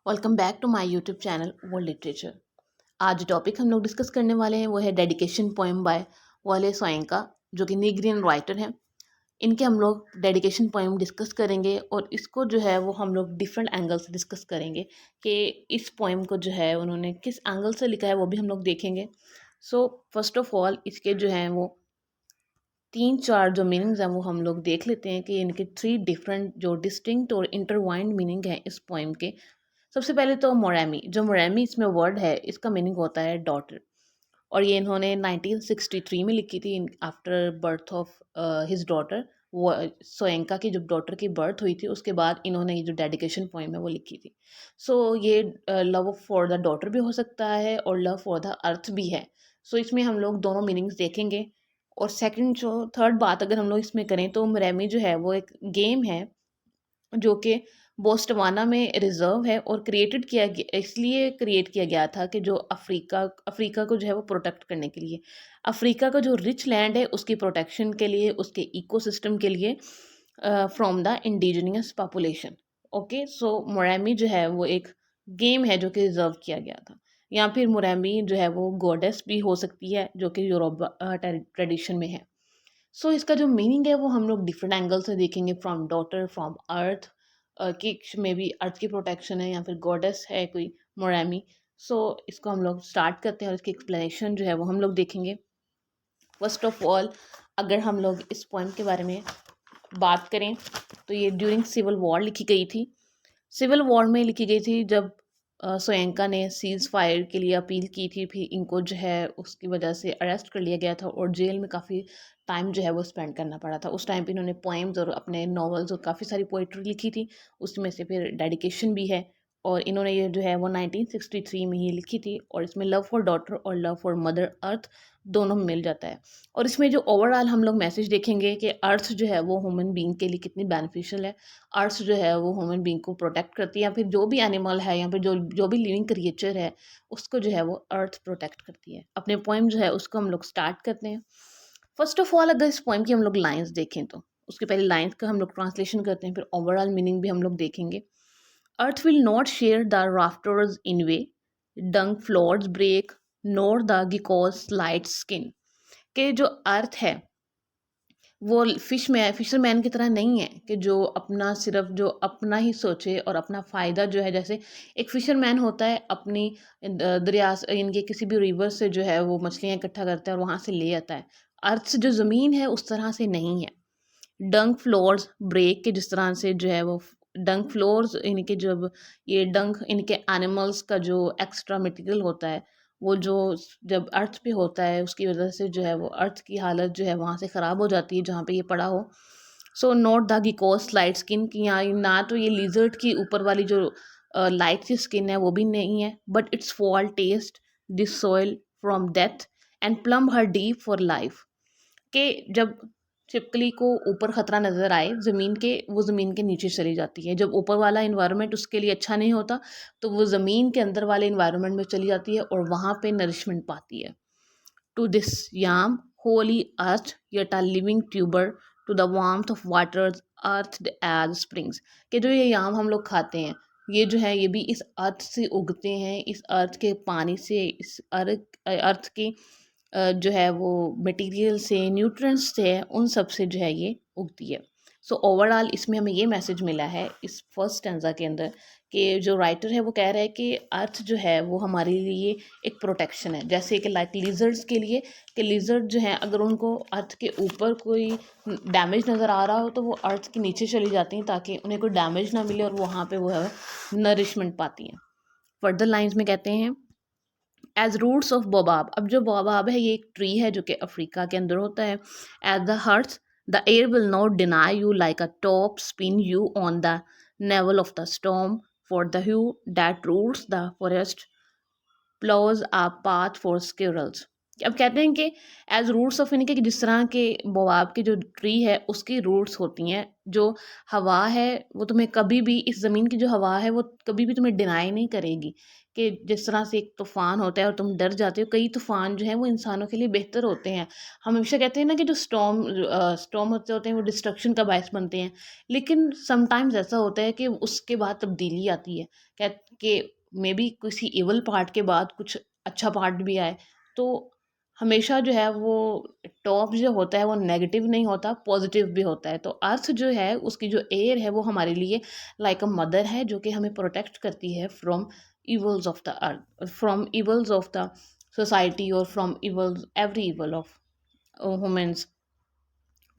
Welcome back to my YouTube channel world literature. आज जो topic हम लोग डिस्कस करने वाले हैं वो है डेडिकेशन पोएम बाय वाले सोयंका, जो कि नीग्रियन राइटर हैं। इनके हम लोग डेडिकेशन पोएम डिस्कस करेंगे और इसको जो है वो हम लोग डिफरेंट एंगल से डिस्कस करेंगे कि इस पोएम को जो है उन्होंने किस एंगल से लिखा है, वो भी हम लोग देखेंगे। सो फर्स्ट ऑफ ऑल इसके जो हैं वो तीन चार जो मीनिंग्स हैं वो हम लोग देख लेते हैं कि इनके थ्री डिफरेंट जो डिस्टिंक्ट और इंटरवाइंड मीनिंग है इस पोएम के। सबसे पहले तो मोरैमी, जो मोरैमी इसमें वर्ड है इसका मीनिंग होता है डॉटर, और ये इन्होंने 1963 में लिखी थी after birth of his daughter. वो सोयंका की जब डॉटर की बर्थ हुई थी उसके बाद इन्होंने ये जो डेडिकेशन पोएम है वो लिखी थी। सो ये लव फॉर द डॉटर भी हो सकता है और लव फॉर द अर्थ भी है। सो इसमें हम लोग दोनों मीनिंग्स देखेंगे। और सेकंड जो थर्ड बात अगर हम लोग इसमें करें तो मोरैमी जो है वो एक गेम है जो कि बोस्टवाना में रिजर्व है और क्रिएटेड किया गया, इसलिए क्रिएट किया गया था कि जो अफ्रीका अफ्रीका को जो है वो प्रोटेक्ट करने के लिए, अफ्रीका का जो रिच लैंड है उसकी प्रोटेक्शन के लिए, उसके इकोसिस्टम के लिए, from the indigenous population. Okay, so मोरैमी जो है वो एक गेम है जो कि रिजर्व किया गया था। या फिर मोरैमी जो है वो गॉडेस भी हो सकती है जो कि यूरोप ट्रेडिशन में है। सो इसका जो मीनिंग है वो हम लोग डिफरेंट एंगल से देखेंगे, फ्रॉम डॉटर, फ्रॉम अर्थ, कि मे बी अर्थ की प्रोटेक्शन है या फिर गॉडेस है कोई मोरैमी। सो इसको हम लोग स्टार्ट करते हैं और इसकी एक्सप्लेनेशन जो है वो हम लोग देखेंगे। फर्स्ट ऑफ ऑल अगर हम लोग इस पोएम के बारे में बात करें तो ये ड्यूरिंग सिविल वॉर लिखी गई थी। सिविल वॉर में लिखी गई थी जब सोयंका ने सीज फायर के लिए अपील की थी, फिर इनको जो है उसकी वजह से अरेस्ट कर लिया गया था और जेल में काफ़ी टाइम जो है वो स्पेंड करना पड़ा था। उस टाइम पे इन्होंने पोएम्स और अपने नॉवेल्स और काफ़ी सारी पोइट्री लिखी थी, उसमें से फिर डेडिकेशन भी है। और इन्होंने ये जो है वो 1963 में ही लिखी थी और इसमें लव फॉर डॉटर और लव फॉर मदर अर्थ दोनों मिल जाता है। और इसमें जो ओवरऑल हम लोग मैसेज देखेंगे कि अर्थ जो है वो ह्यूमन बीइंग के लिए कितनी बेनिफिशियल है। अर्थ जो है वो ह्यूमन बीइंग को प्रोटेक्ट करती है, या फिर जो भी एनिमल है या फिर जो जो भी लिविंग क्रिएचर है उसको जो है वो अर्थ प्रोटेक्ट करती है। अपने पोएम जो है उसको हम लोग स्टार्ट करते हैं। फर्स्ट ऑफ ऑल अगर इस पोएम की हम लोग लाइंस देखें तो उसके पहले लाइंस का हम लोग ट्रांसलेशन करते हैं, फिर ओवरऑल मीनिंग भी हम लोग देखेंगे। Earth will not share the rafters in way, dung floors break, nor the gecko's slide skin. के जो अर्थ है वो फिशरमैन की तरह नहीं है कि जो अपना सिर्फ जो अपना ही सोचे और अपना फ़ायदा जो है, जैसे एक फिशरमैन होता है अपनी दरिया इनके किसी भी रिवर से जो है वो मछलियाँ इकट्ठा करता है और वहाँ से ले आता है। अर्थ से जो ज़मीन है उस तरह से नहीं है। डंक फ्लोर्स ब्रेक के जिस तरह से जो है वो डंक फ्लोर्स इनके जब ये डंक इनके एनिमल्स का जो एक्स्ट्रा मटेरियल होता है वो जो जब अर्थ पे होता है उसकी वजह से जो है वो अर्थ की हालत जो है वहाँ से ख़राब हो जाती है जहाँ पे ये पड़ा हो। So not the gecko's light skin की, यहाँ ना तो ये लिजर्ट की ऊपर वाली जो लाइट सी स्किन है वो भी नहीं है, but it's fall test this soil from death and plum her deep for life. के जब छिपकली को ऊपर खतरा नज़र आए ज़मीन के, वो ज़मीन के नीचे चली जाती है। जब ऊपर वाला इन्वायरमेंट उसके लिए अच्छा नहीं होता तो वो ज़मीन के अंदर वाले इन्वायरमेंट में चली जाती है और वहाँ पे नरिशमेंट पाती है। To this yam holy earth yet a living tuber to the warmth of waters earth as springs. के जो ये याम हम लोग खाते हैं ये जो है ये भी इस अर्थ से उगते हैं, इस अर्थ के पानी से, इस अर्थ के जो है वो मटेरियल से, न्यूट्रिएंट्स से, उन सब से जो है ये उगती है। सो ओवरऑल इसमें हमें ये मैसेज मिला है इस फर्स्ट स्टैंजा के अंदर कि जो राइटर है वो कह रहा है कि अर्थ जो है वो हमारे लिए एक प्रोटेक्शन है, जैसे कि लाइक लिजर्ड्स के लिए, कि लिजर्ड जो है अगर उनको अर्थ के ऊपर कोई डैमेज नज़र आ रहा हो तो वो अर्थ के नीचे चली जाती हैं ताकि उन्हें कोई डैमेज ना मिले और वहाँ पे वो है नरिशमेंट पाती हैं। फर्दर लाइंस में कहते हैं एज रूट्स ऑफ बोबाब। अब जो बोबाब है ये एक ट्री है जो कि अफ्रीका के अंदर होता है। As the hearth the air will not deny you like a top spin you on the navel of the storm for the hue that roots the forest ploughs a path for squirrels. अब कहते हैं कि as roots of, यानी कि जिस तरह के boab के जो ट्री है उसकी रूट्स होती हैं, जो हवा है वो तुम्हें कभी भी, इस ज़मीन की जो हवा है वो कभी भी तुम्हें डिनाई नहीं करेगी। कि जिस तरह से एक तूफ़ान होता है और तुम डर जाते हो, कई तूफ़ान जो हैं वो इंसानों के लिए बेहतर होते हैं। हम हमेशा कहते हैं ना कि जो स्टॉर्म होते हैं वो डिस्ट्रक्शन का बायस बनते हैं, लेकिन समटाइम्स ऐसा होता है कि उसके बाद तब्दीली आती है। कह कि मे बी किसी इवल पार्ट के बाद कुछ अच्छा पार्ट भी आए। तो हमेशा जो है वो टॉप जो होता है वो नेगेटिव नहीं होता, पॉजिटिव भी होता है। तो अर्थ जो है उसकी जो एयर है वो हमारे लिए लाइक अ मदर है, जो कि हमें प्रोटेक्ट करती है from evils of the earth, from evils of the society, or from evils, every evil of humans.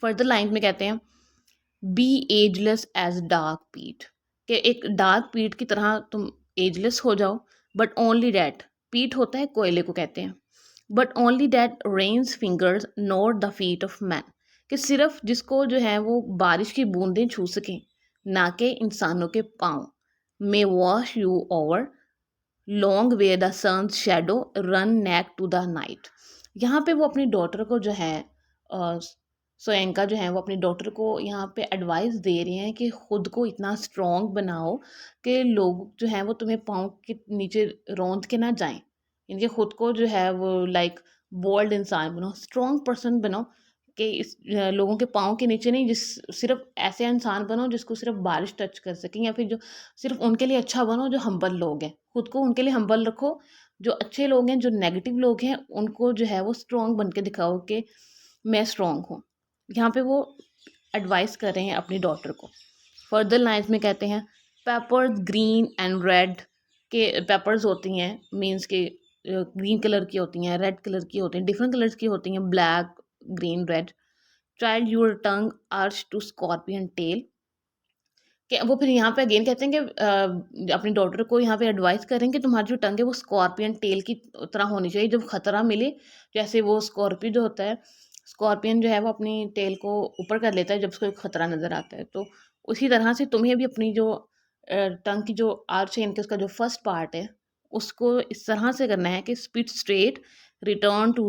Further line में कहते हैं बी एजलेस एज डार्क पीट, कि एक डार्क पीट की तरह तुम एजलेस हो जाओ। बट ओनली डैट, पीट होता है कोयले को कहते हैं, but only that rains fingers not the feet of man, कि सिर्फ जिसको जो है वो बारिश की बूंदें छू सकें, ना कि इंसानों के पाँव। May wash you over long way the sun shadow run neck to the night. यहाँ पे वो अपनी डॉटर को जो है सोयंका जो है वो अपनी डॉटर को यहाँ पे एडवाइस दे रहे हैं कि खुद को इतना स्ट्रॉन्ग बनाओ कि लोग जो हैं वो तुम्हें पाँव के नीचे रौंद के ना जाएं। इनके खुद को जो है वो लाइक बोल्ड इंसान बनो, स्ट्रॉन्ग पर्सन बनो, कि इस लोगों के पाँव के नीचे नहीं, जिस सिर्फ ऐसे इंसान बनो जिसको सिर्फ बारिश टच कर सके, या फिर जो सिर्फ उनके लिए अच्छा बनो जो हम्बल लोग हैं। खुद को उनके लिए हम्बल रखो। जो अच्छे लोग हैं, जो नेगेटिव लोग हैं, उनको जो है वो स्ट्रॉन्ग बन के दिखाओ कि मैं स्ट्रॉन्ग हूँ। यहाँ पे वो एडवाइस कर रहे हैं अपनी डॉटर को। फर्दर लाइन्स में कहते हैं पेपर्स ग्रीन एंड रेड, के पेपर्स होती हैं मीन्स के ग्रीन कलर की होती हैं, रेड कलर की होती हैं, डिफरेंट कलर्स की होती हैं, black, green, red. Child your tongue arch to scorpion tail, कि वो फिर यहाँ पे अगेन कहते हैं कि अपनी डॉटर को यहाँ पे एडवाइस करें कि तुम्हारी जो टंग है वो स्कॉर्पियन टेल की तरह होनी चाहिए। जब खतरा मिले, जैसे वो स्कॉर्पियो जो होता है, स्कॉर्पियन जो है वो अपनी टेल को ऊपर कर लेता है जब उसको खतरा नज़र आता है। तो उसी तरह से तुम्हें भी अपनी जो टंग की जो आर्च है, इनके उसका जो फर्स्ट पार्ट है उसको इस तरह से करना है कि speed straight, return to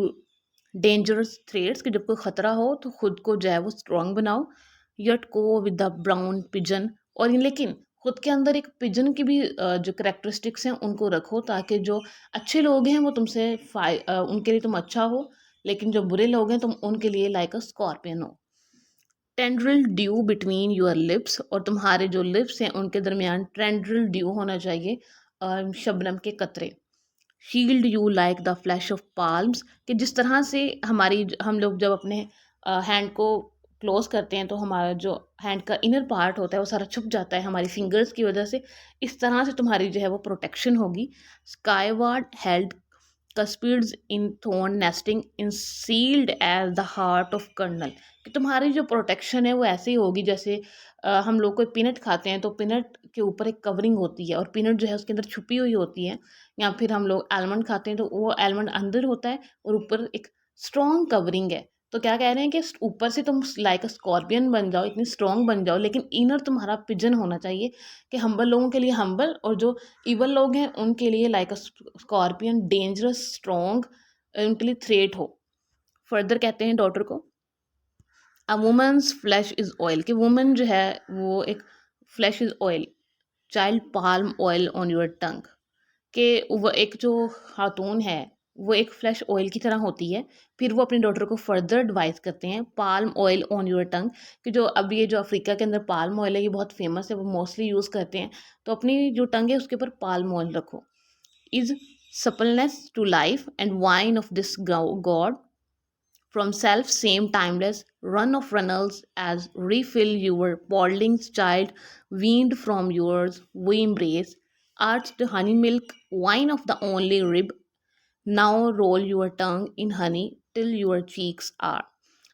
dangerous threads, कि जब कोई ख़तरा हो तो खुद को जो है वो स्ट्रॉन्ग बनाओ। यट को विद द ब्राउन पिजन, और लेकिन खुद के अंदर एक पिजन की भी जो करेक्टरिस्टिक्स हैं उनको रखो, ताकि जो अच्छे लोग हैं वो तुमसे उनके लिए तुम अच्छा हो, लेकिन जो बुरे लोग हैं तुम उनके लिए लाइक अ स्कॉर्पियन हो। Tendril due between your lips, और तुम्हारे जो लिप्स हैं उनके दरमियान टेंड्रिल ड्यू होना चाहिए, शबनम के कतरे। Shield you like the flash of palms, कि जिस तरह से हम लोग जब अपने हैंड को क्लोज करते हैं तो हमारा जो हैंड का इनर पार्ट होता है वो सारा छुप जाता है हमारी फिंगर्स की वजह से, इस तरह से तुम्हारी जो है वो प्रोटेक्शन होगी। स्काईवार्ड held cuspids in thorn nesting in sealed as the heart of kernel, कि तुम्हारी जो प्रोटेक्शन है वो ऐसे ही होगी जैसे हम लोग कोई पीनट खाते हैं तो पीनट के ऊपर एक कवरिंग होती है और पीनट जो है उसके अंदर छुपी हुई होती है, या फिर हम लोग आलमंड खाते हैं तो वो आलमंड अंदर होता है और ऊपर एक स्ट्रॉन्ग कवरिंग है। तो क्या कह रहे हैं कि ऊपर से तुम लाइक अ स्कॉर्पियन बन जाओ, इतनी स्ट्रॉन्ग बन जाओ, लेकिन इनर तुम्हारा पिजन होना चाहिए, कि हम्बल लोगों के लिए हम्बल, और जो इवल लोग हैं उनके लिए like a scorpion, dangerous, strong, उनके लिए थ्रेट हो। फर्दर कहते हैं डॉटर को a women's flesh is oil, कि वुमेन जो है वो एक flesh is oil, child palm oil on your tongue, कि वो एक जो खातून है वो एक फ्लैश ऑयल की तरह होती है। फिर वो अपनी डॉटर को फर्दर एडवाइस करते हैं palm oil on your tongue, कि जो अब ये जो अफ्रीका के अंदर पाल्म ऑयल है ये बहुत फेमस है, वो मोस्टली यूज़ करते हैं, तो अपनी जो टंग है उसके ऊपर पाल्म ऑयल रखो। Is suppleness to life and wine of this god from self same timeless run of runnels as refill your poddling child weaned from yours we embrace arched honey milk wine of the only rib now roll your tongue in honey till your cheeks are।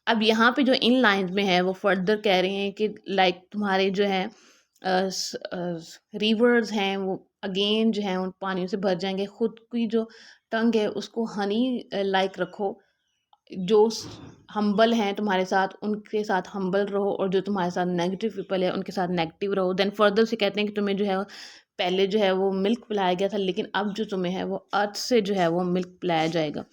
अब यहाँ पे जो इन lines में है वो further कह रहे हैं कि लाइक तुम्हारे जो है रिवर्स हैं वो अगेन जो है उन पानियों से भर जाएंगे, खुद की जो टंग है उसको हनी लाइक रखो। जो हम्बल हैं तुम्हारे साथ उनके साथ हम्बल रहो, और जो तुम्हारे साथ नेगेटिव पीपल है उनके साथ नेगेटिव रहो। देन फर्दर से कहते हैं कि तुम्हें जो है पहले जो है वो मिल्क पिलाया गया था, लेकिन अब जो तुम्हें है वो अर्थ से जो है वो मिल्क पिलाया जाएगा।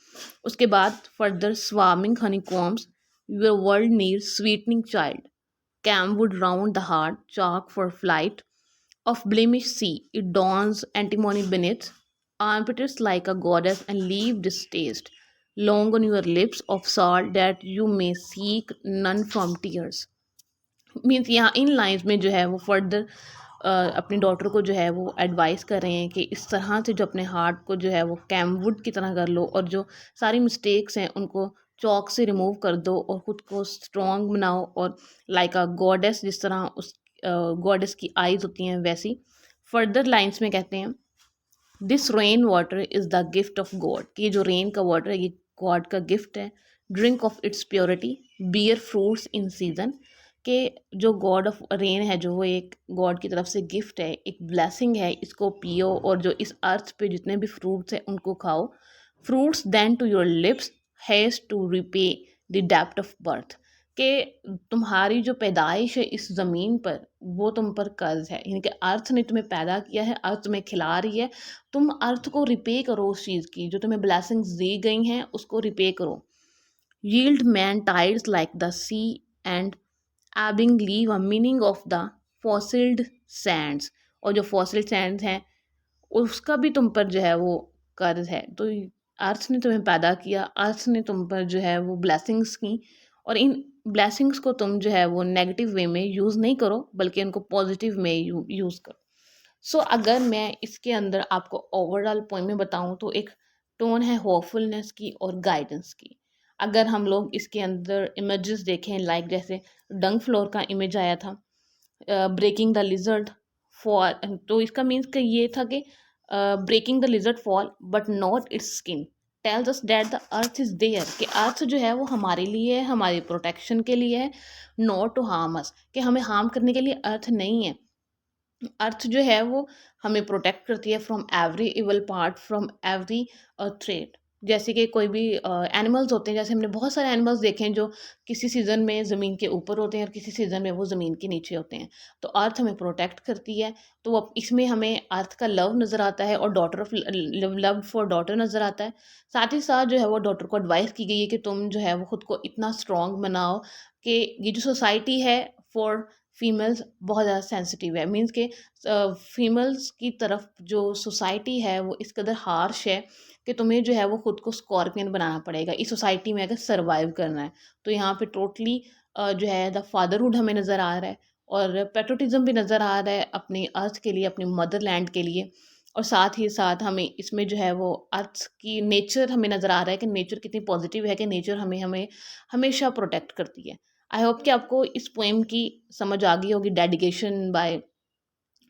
उसके बाद further swarming honey combs, your world need sweetening child, camwood round the heart, chalk for flight, of blemish sea, it dawns antimony beneath, armpits like a goddess, and leave distaste long on your lips of salt that you may seek none from tears। Means यहाँ इन lines में जो है वो further अपनी daughter को जो है वो एडवाइस कर रहे हैं कि इस तरह से जो अपने हार्ट को जो है वो कैमवुड की तरह कर लो, और जो सारी मिस्टेक्स हैं उनको चौक से रिमूव कर दो और ख़ुद को स्ट्रॉन्ग बनाओ, और लाइक अ गॉडेस, जिस तरह उस गॉडेस की आइज़ होती हैं वैसी। फर्दर लाइन्स में कहते हैं this rain water is the gift of God, कि ये जो रेन का वाटर है ये गॉड का गिफ्ट है। Drink of its purity, bear fruits in season, कि जो गॉड ऑफ रेन है जो वो एक गॉड की तरफ से गिफ्ट है, एक ब्लेसिंग है, इसको पियो और जो इस अर्थ पे जितने भी फ्रूट्स हैं उनको खाओ। Fruits then to your lips has to ripe the depth of birth, कि तुम्हारी जो पैदाइश है इस ज़मीन पर वो तुम पर कर्ज है, यानी कि अर्थ ने तुम्हें पैदा किया है, अर्थ तुम्हें खिला रही है, तुम अर्थ को रिपे करो, उस चीज़ की जो तुम्हें ब्लेसिंग्स दी गई हैं उसको रिपे करो। Yield man tides like the sea and ebbing leave a meaning of the fossiled sands, और जो फॉसिल सैंड्स हैं उसका भी तुम पर जो है वो कर्ज है। तो अर्थ ने तुम्हें पैदा किया, अर्थ ने तुम पर जो है वो ब्लेसिंग्स की, और इन ब्लेसिंग्स को तुम जो है वो नेगेटिव वे में यूज़ नहीं करो बल्कि उनको पॉजिटिव में यूज़ करो। सो अगर मैं इसके अंदर आपको ओवरऑल पॉइंट में बताऊं तो एक टोन है होपफुलनेस की और गाइडेंस की। अगर हम लोग इसके अंदर इमेजेस देखें, लाइक जैसे डंग फ्लोर का इमेज आया था, ब्रेकिंग द लिजर्ड फॉल, तो इसका मीन्स कि ये था कि breaking the lizard fall but not its skin tells us that the earth is there, कि अर्थ जो है वो हमारे लिए है, हमारी प्रोटेक्शन के लिए है, नॉट टू हार्म अस, कि हमें हार्म करने के लिए अर्थ नहीं है। अर्थ जो है वो हमें प्रोटेक्ट करती है from every evil part, from every threat. जैसे कि कोई भी एनिमल्स होते हैं, जैसे हमने बहुत सारे एनिमल्स देखे हैं जो किसी सीज़न में ज़मीन के ऊपर होते हैं और किसी सीज़न में वो ज़मीन के नीचे होते हैं। तो अर्थ हमें प्रोटेक्ट करती है, तो अब इसमें हमें अर्थ का लव नज़र आता है और daughter of love for daughter नज़र आता है। साथ ही साथ जो है वो डॉटर को एडवाइस की गई है कि तुम जो है वो खुद को इतना स्ट्रॉन्ग बनाओ कि ये जो सोसाइटी है फॉर फीमेल्स बहुत ज़्यादा सेंसिटिव है, मीन्स के फीमेल्स की तरफ जो सोसाइटी है वो इस कदर हार्श है कि तुम्हें जो है वो खुद को स्कॉर्पियन बनाना पड़ेगा इस सोसाइटी में अगर सर्वाइव करना है। तो यहाँ पे टोटली जो है द फादरहुड हमें नज़र आ रहा है, और पेट्रोटिज्म भी नज़र आ रहा है अपनी अर्थ के लिए, अपनी मदरलैंड के लिए, और साथ ही साथ हमें इसमें जो है वो अर्थ की नेचर हमें नज़र आ रहा है कि नेचर कितनी पॉजिटिव है, कि नेचर हमें हमें हमेशा प्रोटेक्ट करती है। आई होप कि आपको इस पोएम की समझ आ गई होगी, डेडिकेशन बाय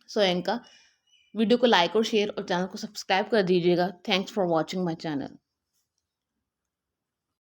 सोयंका। वीडियो को लाइक और शेयर और चैनल को सब्सक्राइब कर दीजिएगा। Thanks for watching my channel.